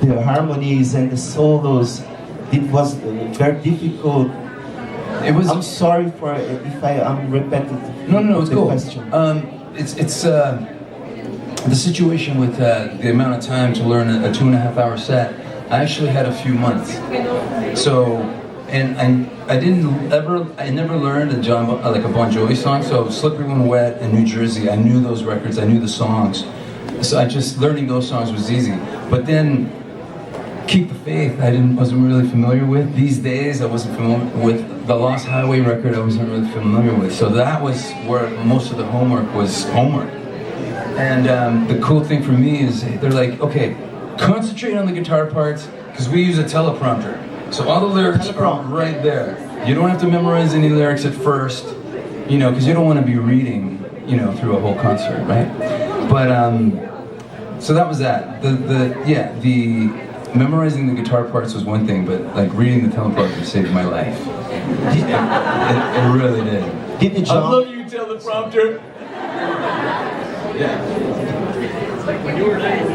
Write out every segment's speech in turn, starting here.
the harmonies and the solos, it was very difficult. It was. I'm sorry for if I'm repetitive. No, it's the cool. Question. It's the situation with the amount of time to learn a 2.5-hour set. I actually had a few months. So, and I never learned like a Bon Jovi song. So Slippery When Wet and New Jersey, I knew those records, I knew the songs. So learning those songs was easy. But then Keep the Faith, wasn't really familiar with. These Days, I wasn't familiar with. The Lost Highway record, I wasn't really familiar with. So that was where most of the homework was homework. And the cool thing for me is they're like, okay, concentrate on the guitar parts, because we use a teleprompter. So all the lyrics are right there. You don't have to memorize any lyrics at first, you know, because you don't want to be reading, you know, through a whole concert, right? But so that was that. The memorizing the guitar parts was one thing, but like reading the teleprompter saved my life. It really did. Did the I jump? love you, teleprompter. Yeah. It's like when you were learning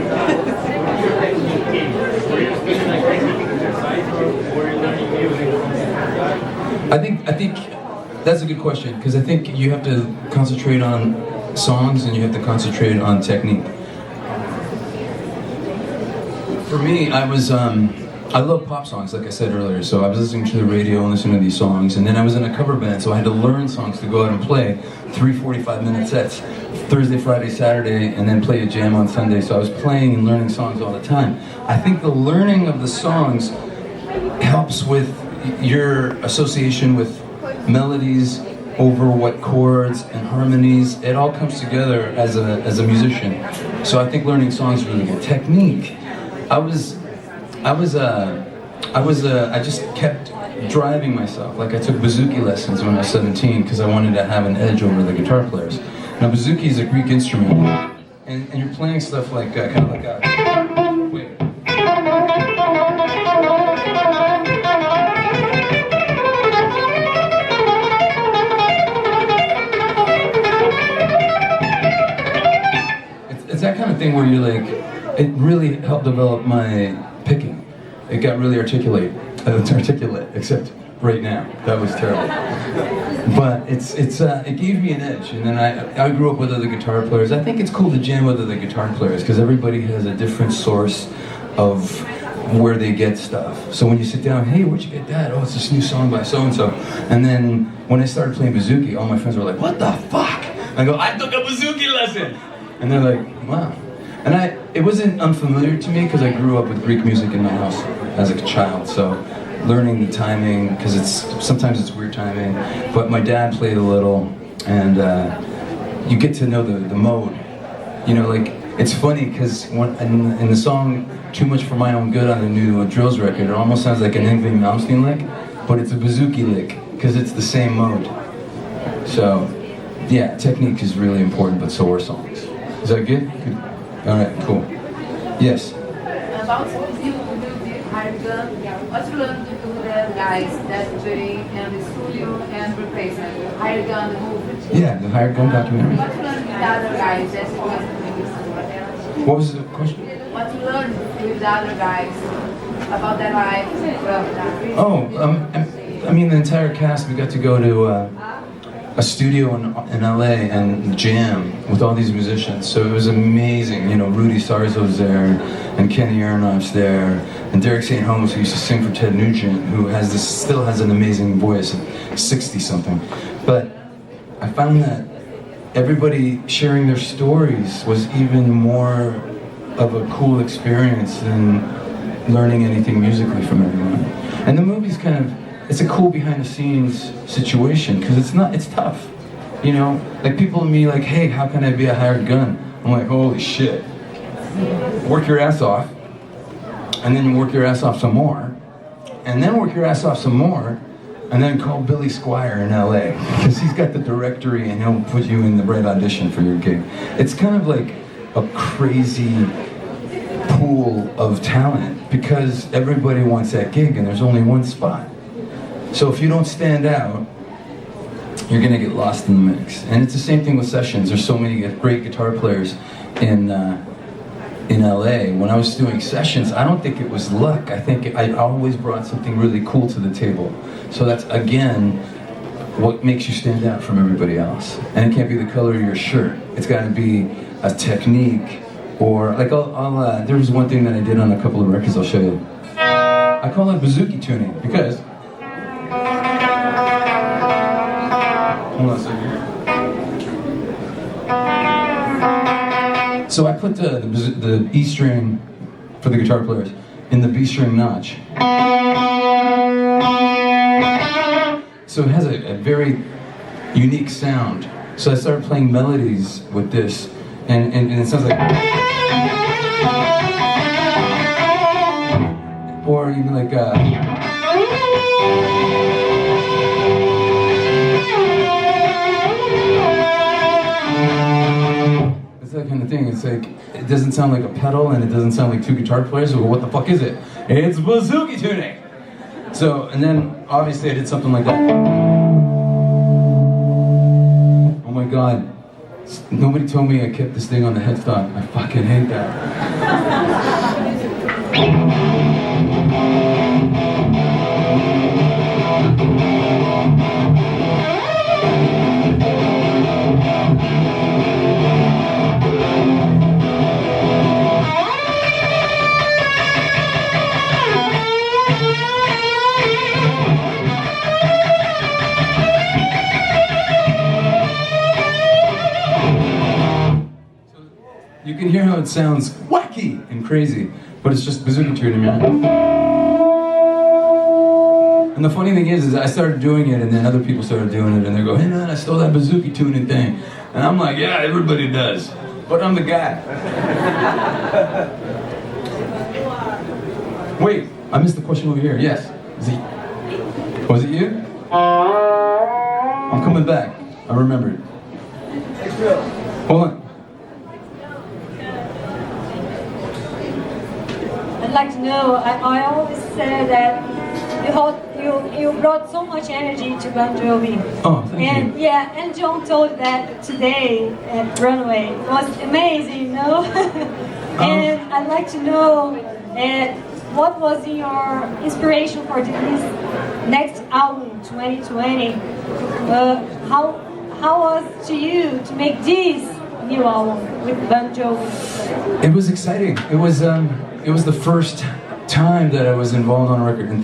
games, were you spending like crazy things exercise, or were you learning music? I think that's a good question, because I think you have to concentrate on songs and you have to concentrate on technique. For me, I love pop songs, like I said earlier, so I was listening to the radio and listening to these songs, and then I was in a cover band, so I had to learn songs to go out and play 3 45-minute sets, Thursday, Friday, Saturday, and then play a jam on Sunday, so I was playing and learning songs all the time. I think the learning of the songs helps with your association with melodies over what chords and harmonies. It all comes together as a musician. So I think learning songs is really good. Technique. I just kept driving myself. Like I took bouzouki lessons when I was 17 because I wanted to have an edge over the guitar players. Now bouzouki is a Greek instrument, and you're playing stuff like kind of like a. Wait. It's that kind of thing where you're like, it really helped develop my picking. It got really articulate, except right now. That was terrible. But it gave me an edge, and then I grew up with other guitar players. I think it's cool to jam with other guitar players because everybody has a different source of where they get stuff. So when you sit down, hey, where'd you get that? Oh, it's this new song by so-and-so. And then when I started playing bouzouki, all my friends were like, what the fuck? I go, I took a bouzouki lesson! And they're like, wow. And it wasn't unfamiliar to me because I grew up with Greek music in my house as a child, so learning the timing, because sometimes it's weird timing, but my dad played a little, and you get to know the mode. You know, like, it's funny because in the song Too Much for My Own Good on the new Drills record, it almost sounds like an Yngwie Malmsteen lick, but it's a bouzouki lick, because it's the same mode. So, yeah, technique is really important, but so are songs. Is that good? Good. All right, cool. Yes? About you hired what you learned with the guys that play and the studio and replacement, hired gun movie. Yeah, the Hired Gun documentary. What you learned with the other guys that was What was the question? what you learned with the other guys about their life from Oh, I mean the entire cast, we got to go to a studio in LA and jam with all these musicians, so it was amazing. You know, Rudy Sarzo's there, and Kenny Aronoff's there, and Derek St. Holmes, who used to sing for Ted Nugent, who still has an amazing voice at 60-something. But I found that everybody sharing their stories was even more of a cool experience than learning anything musically from everyone. And the movie's it's a cool behind-the-scenes situation, because it's tough. You know, like people to me like, hey, how can I be a hired gun? I'm like, holy shit. Work your ass off, and then work your ass off some more, and then work your ass off some more, and then call Billy Squire in LA, because he's got the directory and he'll put you in the right audition for your gig. It's kind of like a crazy pool of talent, because everybody wants that gig and there's only one spot. So if you don't stand out, you're gonna get lost in the mix. And it's the same thing with sessions. There's so many great guitar players in in LA, when I was doing sessions, I don't think it was luck. I think I always brought something really cool to the table. So that's, again, what makes you stand out from everybody else. And it can't be the color of your shirt. It's got to be a technique, or like there was one thing that I did on a couple of records I'll show you. I call it bouzouki tuning because, hold on a second. So I put the E string for the guitar players in the B string notch. So it has a very unique sound. So I started playing melodies with this, and it sounds like, or even like it's that kind of thing. It's like, it doesn't sound like a pedal and it doesn't sound like two guitar players. Well, what the fuck is it? It's bouzouki tuning. So, and then obviously I did something like that. Oh my God. Nobody told me I kept this thing on the headstock. I fucking hate that. You can hear how it sounds wacky and crazy, but it's just bouzouki tuning, man. And the funny thing is I started doing it, and then other people started doing it, and they go, "Hey man, I stole that bouzouki tuning thing," and I'm like, "Yeah, everybody does, but I'm the guy." Wait, I missed the question over here. Yes, was it you? I'm coming back. I remembered. Hold on. I'd like to know, I always say that you brought so much energy to Bon Jovi. Oh, thank you. Yeah, and John told that today at Runway. It was amazing, you know? And I'd like to know what was your inspiration for this next album, 2020? How was it to you to make this new album with Bon Jovi? It was exciting. It was the first time that I was involved on a record. And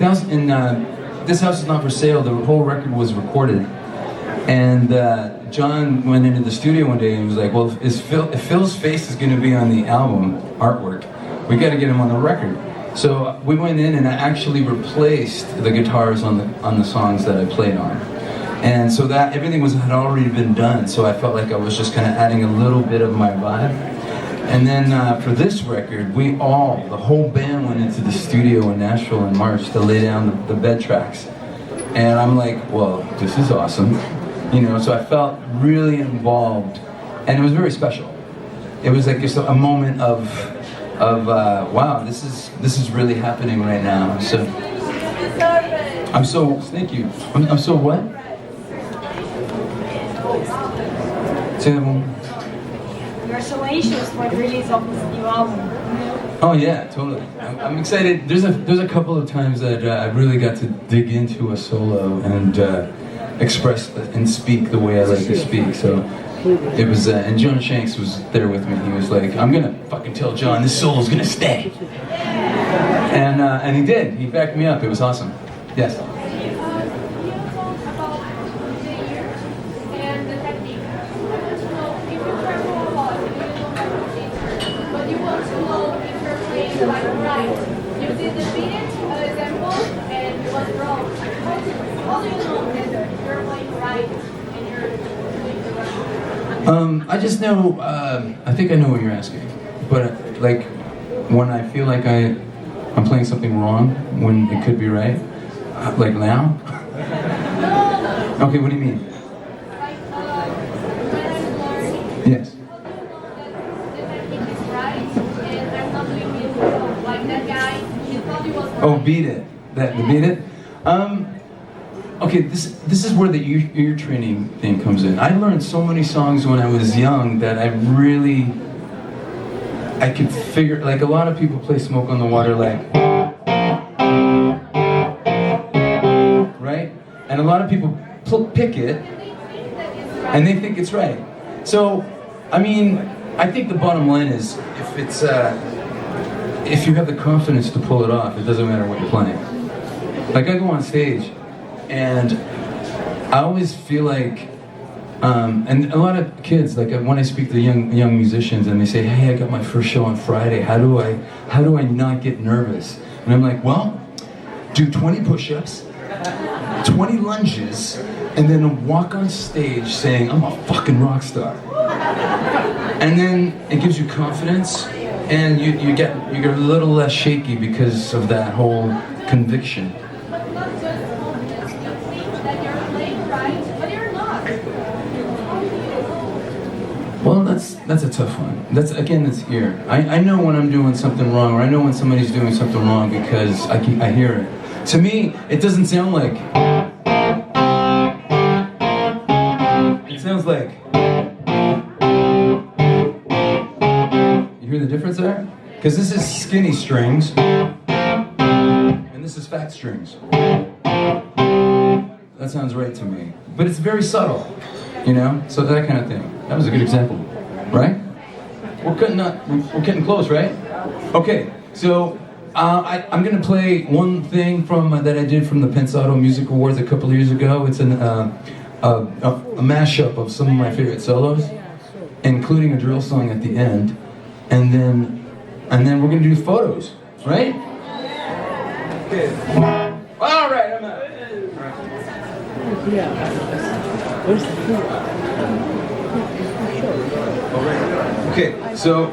This House Is Not For Sale, the whole record was recorded. And John went into the studio one day and was like, well, if Phil's face is going to be on the album artwork, we got to get him on the record. So we went in and I actually replaced the guitars on the songs that I played on. And so that everything had already been done, so I felt like I was just kind of adding a little bit of my vibe. And then for this record, the whole band went into the studio in Nashville in March to lay down the bed tracks. And I'm like, well, this is awesome. You know, so I felt really involved, and it was very special. It was like just a moment of wow, this is really happening right now. So thank you. I'm so what? Say that one. You're so anxious for the release of this new album. Oh yeah, totally. I'm excited. There's a couple of times that I really got to dig into a solo and express and speak the way I like to speak. So it was, and John Shanks was there with me. He was like, "I'm gonna fucking tell John this solo's gonna stay," and he did. He backed me up. It was awesome. Yes. I just know, I think I know what you're asking, but like when I feel like I'm playing something wrong when it could be right, like now? Okay, what do you mean? Yes. Oh, beat it. Beat it? Okay, this is where the ear training thing comes in. I learned so many songs when I was young that I really I could figure, like a lot of people play Smoke on the Water like, right? And a lot of people pick it, and they think it's right. So, I mean, I think the bottom line is, if you have the confidence to pull it off, it doesn't matter what you're playing. Like I go on stage, and I always feel like, and a lot of kids, like when I speak to young musicians, and they say, "Hey, I got my first show on Friday. How do I not get nervous?" And I'm like, "Well, do 20 push-ups, 20 lunges, and then walk on stage saying, I'm a fucking rock star." And then it gives you confidence, and you get a little less shaky because of that whole conviction. Well, that's a tough one. That's ear. I know when I'm doing something wrong, or I know when somebody's doing something wrong because I hear it. To me, it doesn't sound like. It sounds like. You hear the difference there? Because this is skinny strings, and this is fat strings. That sounds right to me. But it's very subtle, you know? So that kind of thing. That was a good example, right? We're getting close, right? Okay, so I'm gonna play one thing from that I did from the Pensado Music Awards a couple of years ago. It's a mashup of some of my favorite solos, including a drill song at the end, and then we're gonna do photos, right? Okay. All right, I'm out. Okay, so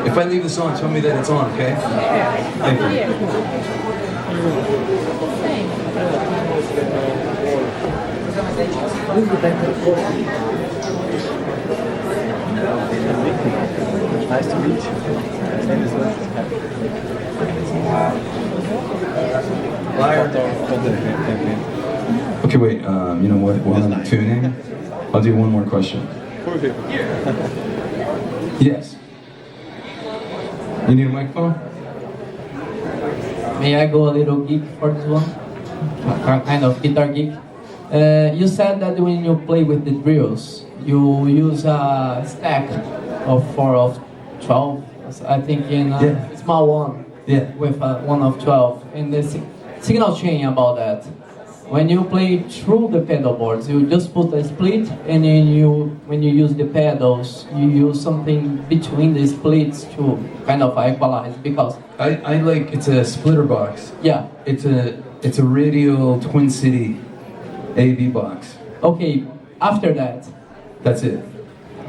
if I leave this on, tell me that it's on, okay? Thank you. Nice to meet you. My name is Okay, wait, you know what, while I'm tuning, I'll do one more question. Yes. You need a microphone? May I go a little geek for this one? Kind of guitar geek. You said that when you play with the drills, you use a stack of 4 of 12, I think in a small one, with 1 of 12. And the signal chain about that. When you play through the pedal boards, you just put a split, and then when you use the pedals, you use something between the splits to kind of equalize, because I like, it's a splitter box. Yeah. It's a Radial Twin City AV box. Okay, after that. That's it.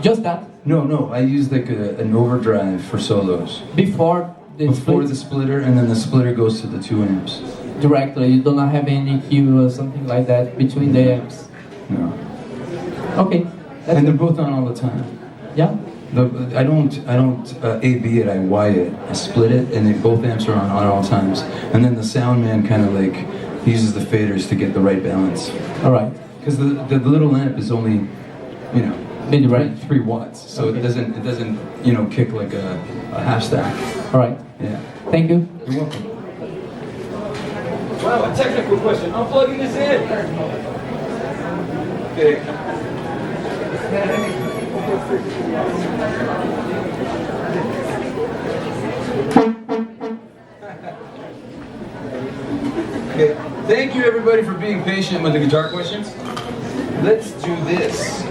Just that? No, I use like an overdrive for solos. Before the splitter, and then the splitter goes to the 2 amps. Directly, you do not have any EQ or something like that between the amps? No. Okay. And they're both on all the time. Yeah? I don't AB it, I Y it. I split it, and both amps are on all times. And then the sound man kind of like uses the faders to get the right balance. All right. Because the little amp is only, you know, mid-range, 3 watts, so it doesn't you know, kick like a half stack. All right. Yeah. Thank you. You're welcome. Wow, a technical question. I'm plugging this in. Okay. Okay. Thank you everybody for being patient with the guitar questions. Let's do this.